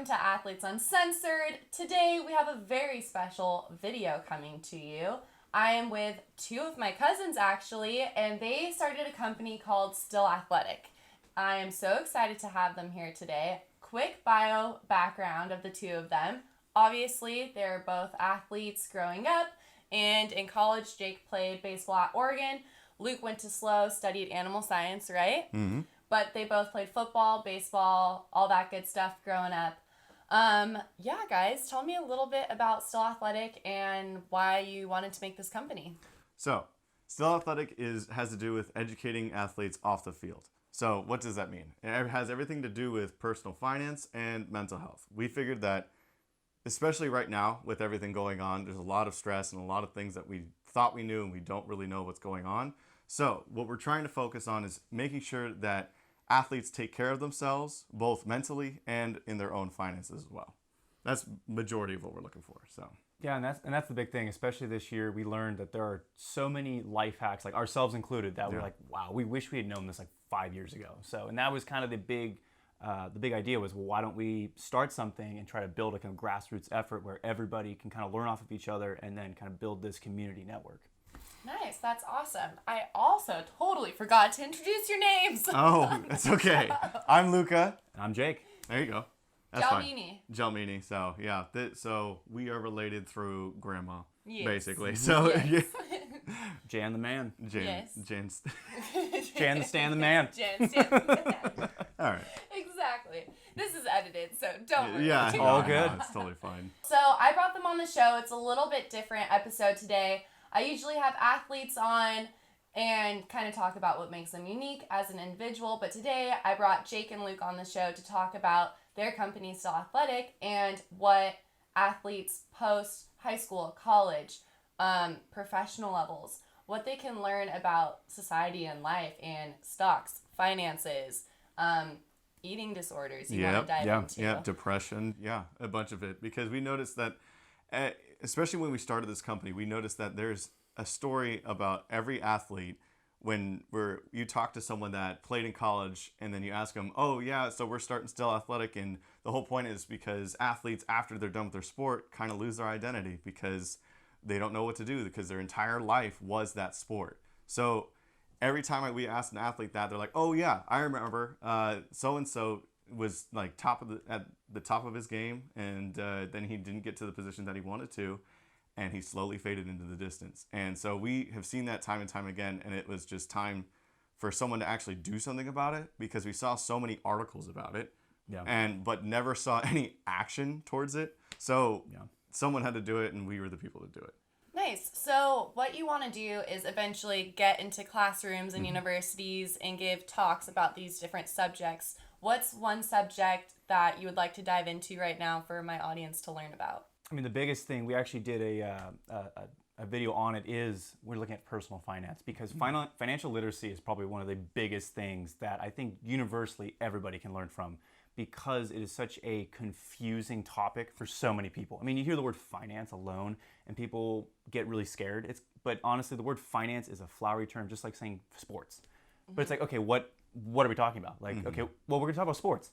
to Athletes Uncensored. Today we have a very special video coming to you. I am with two of my cousins actually, and they started a company called Still Athletic. I am so excited to have them here today. Quick bio background of the two of them. Obviously, they're both athletes growing up, and in college, Jake played baseball at Oregon. Luke went to SLO, studied animal science, right? Mm-hmm. But they both played football, baseball, all that good stuff growing up. Yeah, guys, tell me a little bit about Still Athletic and why you wanted to make this company. So, Still Athletic has to do with educating athletes off the field. So, what does that mean? It has everything to do with personal finance and mental health. We figured that, especially right now with everything going on, there's a lot of stress and a lot of things that we thought we knew and we don't really know what's going on. So, what we're trying to focus on is making sure that athletes take care of themselves, both mentally and in their own finances as well. That's majority of what we're looking for. So yeah, and that's the big thing. Especially this year, we learned that there are so many life hacks, like ourselves included, that we're like, wow, we wish we had known this like 5 years ago. So, and that was kind of the big idea was, well, why don't we start something and try to build a kind of grassroots effort where everybody can kind of learn off of each other and then kind of build this community network. Nice, that's awesome. I also totally forgot to introduce your names. Oh, that's okay. I'm Luca. And I'm Jake. There you go. That's Jelmini. fine. Jelmini. So yeah, so we are related through grandma, Yes. basically. So Yes. Jan the man. Yes. Jan. Jan the Stan the man. Jan Stan. All right. Exactly. This is edited, so don't worry. Yeah, too all much. good. It's totally fine. So I brought them on the show. It's a little bit different episode today. I usually have athletes on and kind of talk about what makes them unique as an individual, but today I brought Jake and Luke on the show to talk about their company, Still Athletic, and what athletes post high school, college, professional levels, what they can learn about society and life and stocks, finances, eating disorders you want to dive into. Yeah, depression, a bunch of it. Because we noticed that, especially when we started this company, we noticed that there's a story about every athlete when you talk to someone that played in college and then you ask them, oh yeah, so we're starting Still Athletic, and the whole point is because athletes, after they're done with their sport, kind of lose their identity because they don't know what to do because their entire life was that sport. So every time we ask an athlete that, they're like, oh yeah, I remember so-and-so was like at the top of his game, and then he didn't get to the position that he wanted to, and he slowly faded into the distance. And so we have seen that time and time again, and it was just time for someone to actually do something about it, because we saw so many articles about it, but never saw any action towards it. So someone had to do it, and we were the people to do it. Nice. So what you want to do is eventually get into classrooms and universities and give talks about these different subjects. What's one subject that you would like to dive into right now for my audience to learn about? I mean, the biggest thing, we actually did a video on it, is we're looking at personal finance, because financial literacy is probably one of the biggest things that I think universally everybody can learn from, because it is such a confusing topic for so many people. I mean, you hear the word finance alone and people get really scared. But honestly, the word finance is a flowery term, just like saying sports. But it's like, okay, what are we talking about? Like, okay, well, we're gonna talk about sports.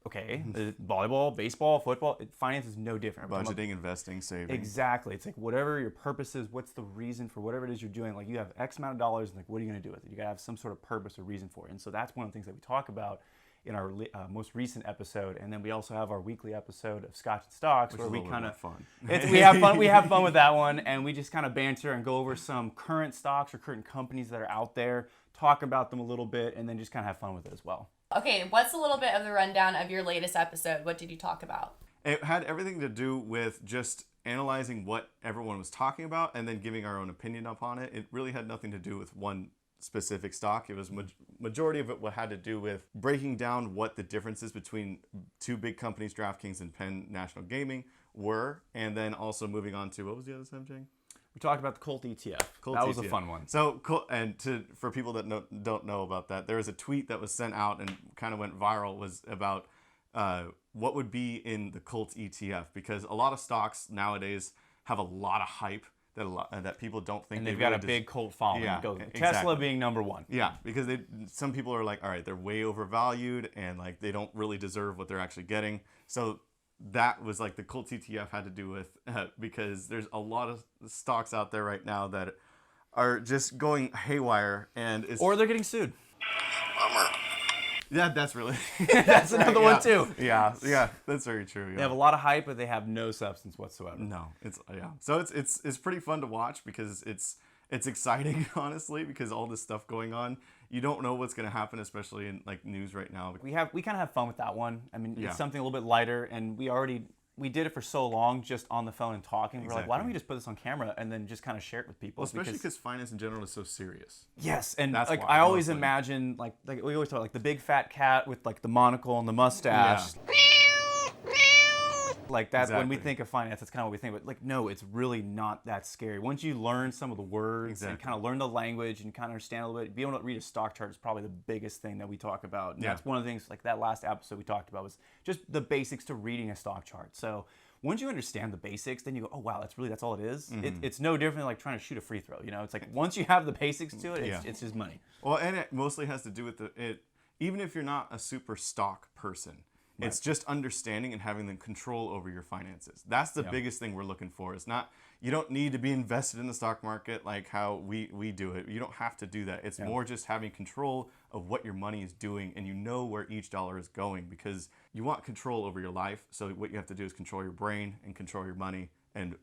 Okay, volleyball, baseball, football, finance is no different. Budgeting, investing, saving. Exactly. It's like whatever your purpose is, what's the reason for whatever it is you're doing. Like, you have X amount of dollars, and like, what are you going to do with it? You got to have some sort of purpose or reason for it. And so that's one of the things that we talk about in our most recent episode. And then we also have our weekly episode of Scotch and Stocks, which where we kind of fun. We have fun. We have fun with that one, and we just kind of banter and go over some current stocks or current companies that are out there, talk about them a little bit, and then just kind of have fun with it as well. Okay, what's a little bit of the rundown of your latest episode? What did you talk about? It had everything to do with just analyzing what everyone was talking about and then giving our own opinion upon it. It really had nothing to do with one specific stock. It was majority of it had to do with breaking down what the differences between two big companies, DraftKings and Penn National Gaming, were, and then also moving on to, what was the other subject? We talked about the Colt ETF. That was a fun one. So, and for people that don't know about that, there was a tweet that was sent out and kind of went viral, was about what would be in the Colt ETF, because a lot of stocks nowadays have a lot of hype that people don't think And they they've got really a big cult following. Yeah, Tesla exactly. being number one. Yeah, because some people are like, all right, they're way overvalued and like they don't really deserve what they're actually getting. So that was like the cult ETF had to do with because there's a lot of stocks out there right now that are just going haywire Or they're getting sued. yeah, that's really That's another one too. Yeah, that's very true. Yeah. They have a lot of hype, but they have no substance whatsoever. No, so it's pretty fun to watch because it's exciting honestly because all this stuff going on, you don't know what's going to happen, especially in like news right now. We kind of have fun with that one. I mean, Yeah. it's something a little bit lighter, and we did it for so long just on the phone and talking. We're like, why don't we just put this on camera and then just kind of share it with people? Well, especially because finance in general is so serious. Yes, and That's like why, I always mostly. imagine like we always talk like the big fat cat with like the monocle and the mustache. Like that, when we Exactly. think of finance, that's kind of what we think. But like, no, it's really not that scary. Once you learn some of the words and Exactly. kind of learn the language and kind of understand a little bit, being able to read a stock chart is probably the biggest thing that we talk about. And Yeah. that's one of the things. Like that last episode we talked about was just the basics to reading a stock chart. So once you understand the basics, then you go, oh wow, that's all it is. It's no different than like trying to shoot a free throw. You know, it's like once you have the basics to it, it's just money. Well, and it mostly has to do with even if you're not a super stock person, it's just understanding and having the control over your finances. That's the biggest thing we're looking for. It's not, you don't need to be invested in the stock market like how we do it. You don't have to do that. It's more just having control of what your money is doing and you know where each dollar is going because you want control over your life. So what you have to do is control your brain and control your money, and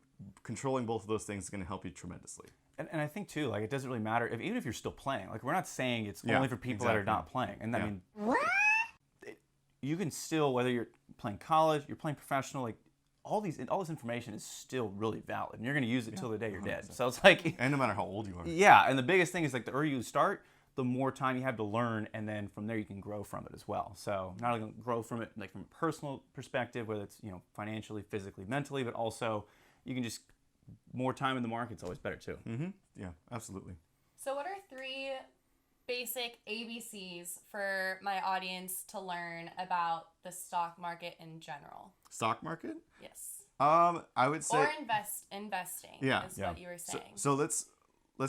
controlling both of those things is going to help you tremendously. And I think too, like it doesn't really matter even if you're still playing. Like we're not saying it's Yeah, only for people that are exactly. not playing. And I Yeah. mean, you can still, whether you're playing college, you're playing professional, like all this information is still really valid, and you're going to use it till the day you're dead. So it's like, And no matter how old you are. yeah. And the biggest thing is like the earlier you start, the more time you have to learn, and then from there you can grow from it as well. So not only grow from it like from a personal perspective, whether it's financially, physically, mentally, but also you can just more time in the market's always better too. Mm-hmm. Yeah, absolutely. So, what are 3 basic ABCs for my audience to learn about the stock market in general? Stock market? Yes. I would say Or investing is what you were saying. So let's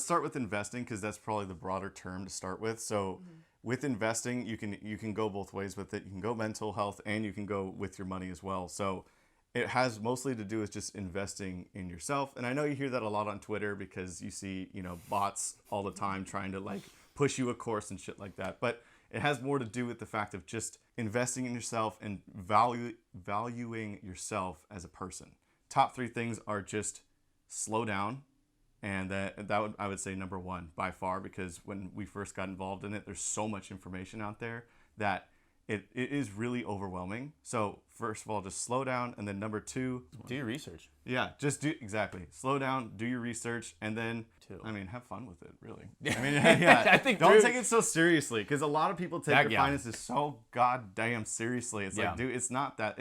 start with investing because that's probably the broader term to start with. So with investing, you can go both ways with it. You can go mental health and you can go with your money as well. So it has mostly to do with just investing in yourself. And I know you hear that a lot on Twitter because you see, bots all the time trying to like push you a course and shit like that. But it has more to do with the fact of just investing in yourself and valuing yourself as a person. Top 3 things are just slow down. And I would say number 1 by far, because when we first got involved in it, there's so much information out there that it is really overwhelming. So first of all, just slow down. And then number 2, Do your research. yeah, just slow down, do your research, and then, have fun with it, really. I mean, yeah, I think don't take it so seriously, because a lot of people take their yeah. finances so goddamn seriously. It's like, dude, it's not that.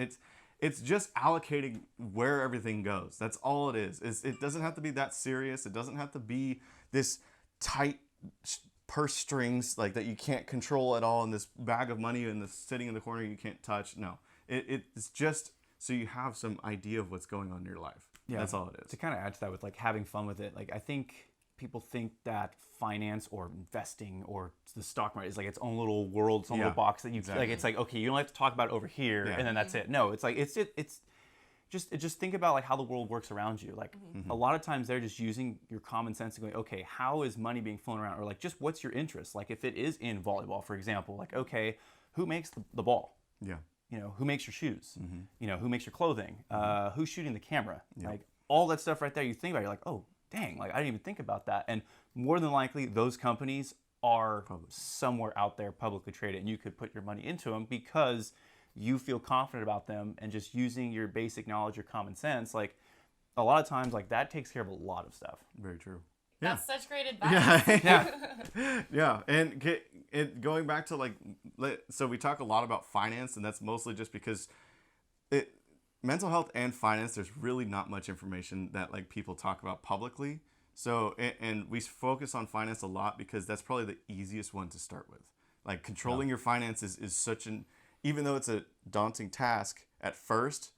It's just allocating where everything goes. That's all it is. It doesn't have to be that serious. It doesn't have to be this tight purse strings like that you can't control at all, in this bag of money and this sitting in the corner you can't touch. No, it's just so you have some idea of what's going on in your life. Yeah, that's all it is. To kind of add to that with like having fun with it, like I think people think that finance or investing or the stock market is like its own little world, its own little box that you like. It's like, okay, you don't have to talk about it over here and then that's it. No, it's like it's just think about like how the world works around you. Like a lot of times they're just using your common sense and going, okay, how is money being flown around? Or like just what's your interest? Like if it is in volleyball, for example, like okay, who makes the ball? Yeah. Who makes your shoes? Who makes your clothing? Who's shooting the camera? Like all that stuff right there, you think about it, you're like, oh, dang, like I didn't even think about that. And more than likely, those companies are somewhere out there publicly traded, and you could put your money into them because you feel confident about them, and just using your basic knowledge or common sense, like a lot of times, like that takes care of a lot of stuff. Very true. That's such great advice. Yeah. And going back to so we talk a lot about finance, and that's mostly just because mental health and finance, there's really not much information that like people talk about publicly. So, and we focus on finance a lot because that's probably the easiest one to start with. Like controlling your finances is even though it's a daunting task at first,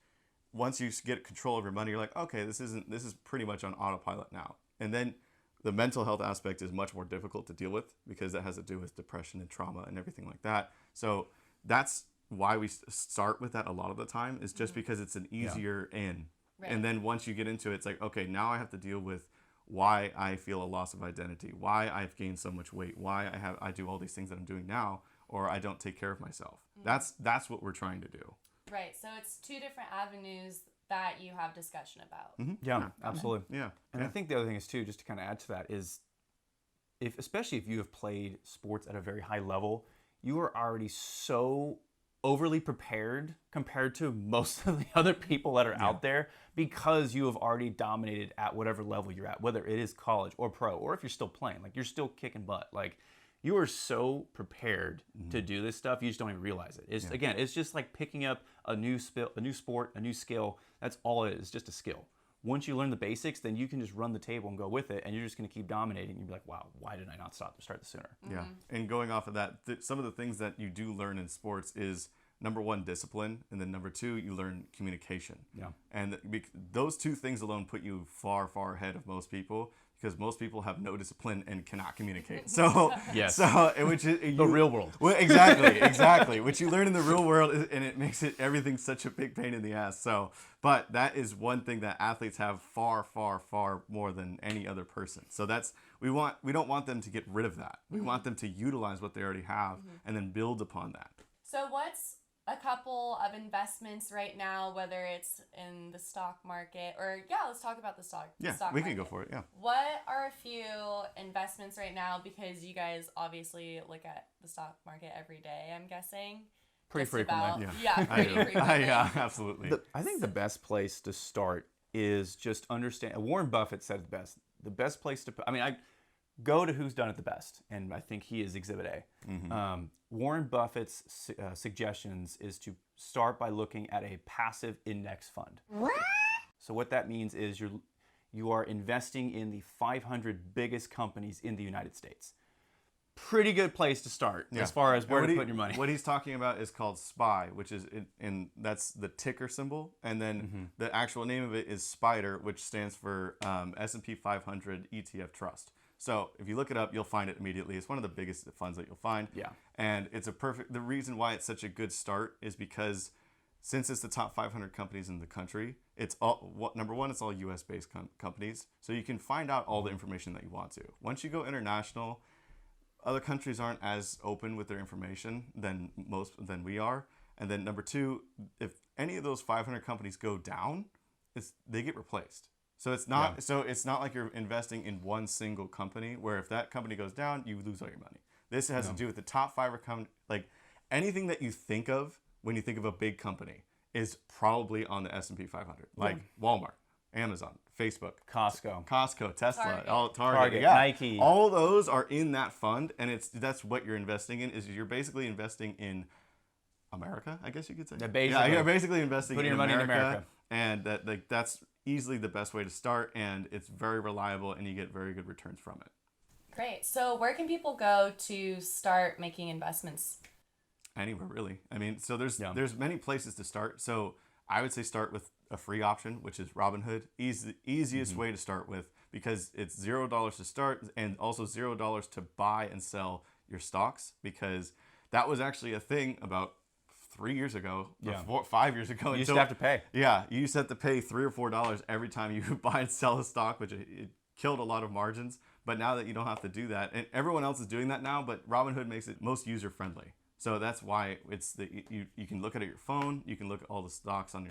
once you get control of your money, you're like, okay, this is pretty much on autopilot now. And then the mental health aspect is much more difficult to deal with because that has to do with depression and trauma and everything like that. So that's why we start with that a lot of the time, is just because it's an easier in. Right. And then once you get into it, it's like, okay, now I have to deal with why I feel a loss of identity, why I've gained so much weight, why I do all these things that I'm doing now, or I don't take care of myself. That's what we're trying to do. Right. So it's two different avenues that you have discussion about. Mm-hmm. Yeah, absolutely. Yeah. And I think the other thing is too, just to kind of add to that, is especially if you have played sports at a very high level, you are already so overly prepared compared to most of the other people that are out there, because you have already dominated at whatever level you're at, whether it is college or pro, or if you're still playing, like you're still kicking butt. Like you are so prepared to do this stuff, you just don't even realize it. It's again, it's just like picking up a new sport, a new skill. That's all it is, just a skill. Once you learn the basics, then you can just run the table and go with it, and you're just going to keep dominating. You'll be like, wow, why did I not start this sooner? Yeah. And going off of that, some of the things that you do learn in sports is, number one, discipline, and then number two, you learn communication. Yeah. And those two things alone put you far, far ahead of most people, because most people have no discipline and cannot communicate. So, Yes. So which is The real world. Well, exactly. Which you learn in the real world, and it makes everything such a big pain in the ass. So, but that is one thing that athletes have far, far, far more than any other person. So we don't want them to get rid of that. We want them to utilize what they already have and then build upon that. So what's a couple of investments right now, whether it's in the stock market or, let's talk about the stock Yeah, we can go market. for it. Yeah. What are a few investments right now? Because you guys obviously look at the stock market every day, I'm guessing. Pretty Just frequently. about- Yeah. pretty frequently. Yeah, absolutely. I think the best place to start is just understand. Warren Buffett said it best. The best place to, I go to who's done it the best, and I think he is Exhibit A. Warren Buffett's suggestions is to start by looking at a passive index fund. So what that means is you are investing in the 500 biggest companies in the United States. Pretty good place to start as far as where to put your money. What he's talking about is called SPY, which is in that's the ticker symbol, and then the actual name of it is SPIDER, which stands for S&P 500 ETF Trust. So if you look it up, you'll find it immediately. It's one of the biggest funds that you'll find. Yeah. And it's the reason why it's such a good start is because since it's the top 500 companies in the country, it's number one, it's all US based companies. So you can find out all the information that you want to. Once you go international, other countries aren't as open with their information than we are. And then number two, if any of those 500 companies go down, they get replaced. So it's not like you're investing in one single company where if that company goes down, you lose all your money. This has to do with the top 5 like anything that you think of when you think of a big company is probably on the S&P 500. Like Walmart, Amazon, Facebook, Costco, Tesla, Target, Nike. All those are in that fund, and that's what you're investing in. Is you're basically investing in America, I guess you could say. You're basically investing Putting your money in America. And that's easily the best way to start, and it's very reliable, and you get very good returns from it. Great. So where can people go to start making investments? Anywhere, really. So there's many places to start. So I would say start with a free option, which is Robinhood. Easiest way to start with, because it's $0 to start and also $0 to buy and sell your stocks, because that was actually a thing about 3 years ago, 5 years ago. You used to have to pay. Yeah, you used to have to pay $3 or $4 every time you buy and sell a stock, which it killed a lot of margins. But now that you don't have to do that, and everyone else is doing that now, but Robinhood makes it most user friendly. So that's why you can look at it on your phone. You can look at all the stocks on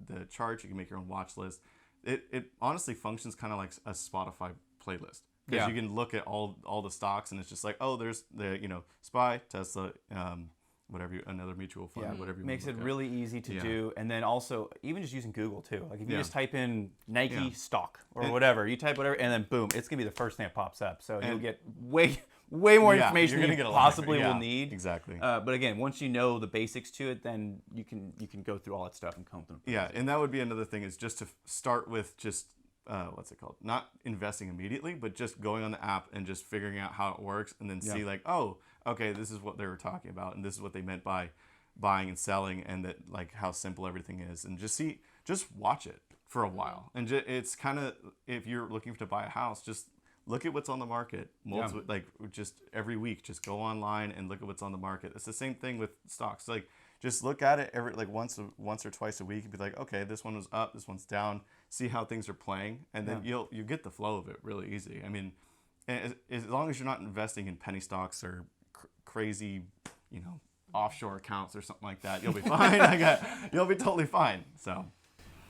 the chart. You can make your own watch list. It honestly functions kind of like a Spotify playlist, because you can look at all the stocks, and it's just like, oh, there's the SPY, Tesla, another mutual fund, whatever you makes want it to look at. really easy to do. And then also even just using Google too, like if you just type in Nike stock or whatever, you type whatever, and then boom, it's gonna be the first thing that pops up. So you'll get way more information than you possibly will need. Exactly. But again, once you know the basics to it, then you can go through all that stuff and comb through. Yeah, and that would be another thing, is just to start with just what's it called? Not investing immediately, but just going on the app and just figuring out how it works, and then see like, oh, okay, this is what they were talking about, and this is what they meant by buying and selling, and that like how simple everything is, and just watch it for a while. And it's kind of, if you're looking to buy a house, just look at what's on the market. Like just every week, just go online and look at what's on the market. It's the same thing with stocks. Like just look at it every like once or twice a week and be like, okay, this one was up, this one's down. See how things are playing, and then you get the flow of it really easy. I mean, as long as you're not investing in penny stocks or crazy, offshore accounts or something like that, you'll be fine. You'll be totally fine. So.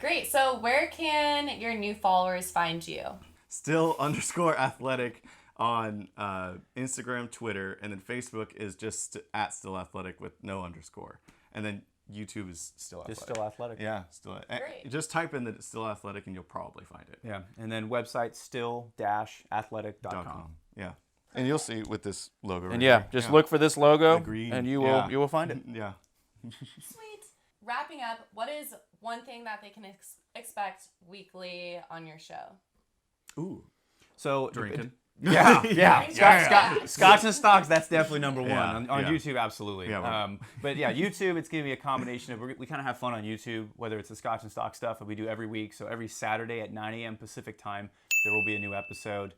Great. So where can your new followers find you? Still_athletic on Instagram, Twitter, and then Facebook is just @stillathletic with no underscore. And then YouTube is Still Athletic. Just Still Athletic. Yeah, Still. Great. Just type in the Still Athletic and you'll probably find it. Yeah, and then website still-athletic.com. Yeah. And you'll see with this logo. And just look for this logo, green, and you will find it. Yeah. Sweet. Wrapping up, what is one thing that they can expect weekly on your show? Ooh. So Drinking. Yeah. Scotch and stocks, that's definitely number one. Yeah, On YouTube, absolutely. Yeah, but yeah, YouTube, it's going to be a combination of, we kind of have fun on YouTube, whether it's the Scotch and stock stuff that we do every week. So every Saturday at 9 a.m. Pacific time, there will be a new episode.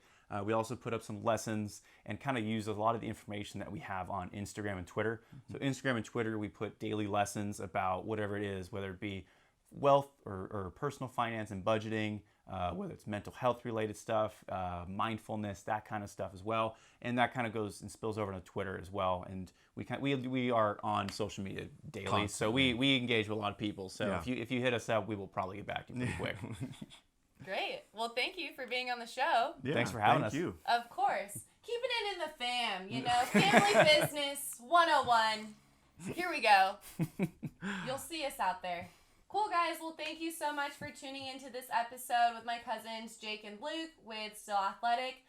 We also put up some lessons and kind of use a lot of the information that we have on Instagram and Twitter. So Instagram and Twitter, we put daily lessons about whatever it is, whether it be wealth or personal finance and budgeting, whether it's mental health related stuff, mindfulness, that kind of stuff as well. And that kind of goes and spills over to Twitter as well. And we are on social media daily, Constantly. so we engage with a lot of people. So Yeah. if you hit us up, we will probably get back to you pretty quick. Great. Well, thank you for being on the show. Yeah, Thanks for having thank us. you. Of course. Keeping it in the fam, family business 101. Here we go. You'll see us out there. Cool, guys. Well, thank you so much for tuning into this episode with my cousins Jake and Luke with Still Athletic.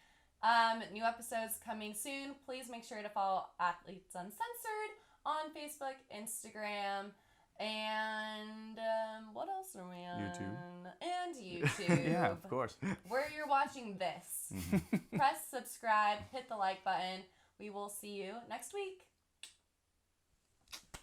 New episodes coming soon. Please make sure to follow Athletes Uncensored on Facebook, Instagram, and what else are we on? YouTube. Yeah, of course. Where you're watching this. Press subscribe, hit the like button. We will see you next week.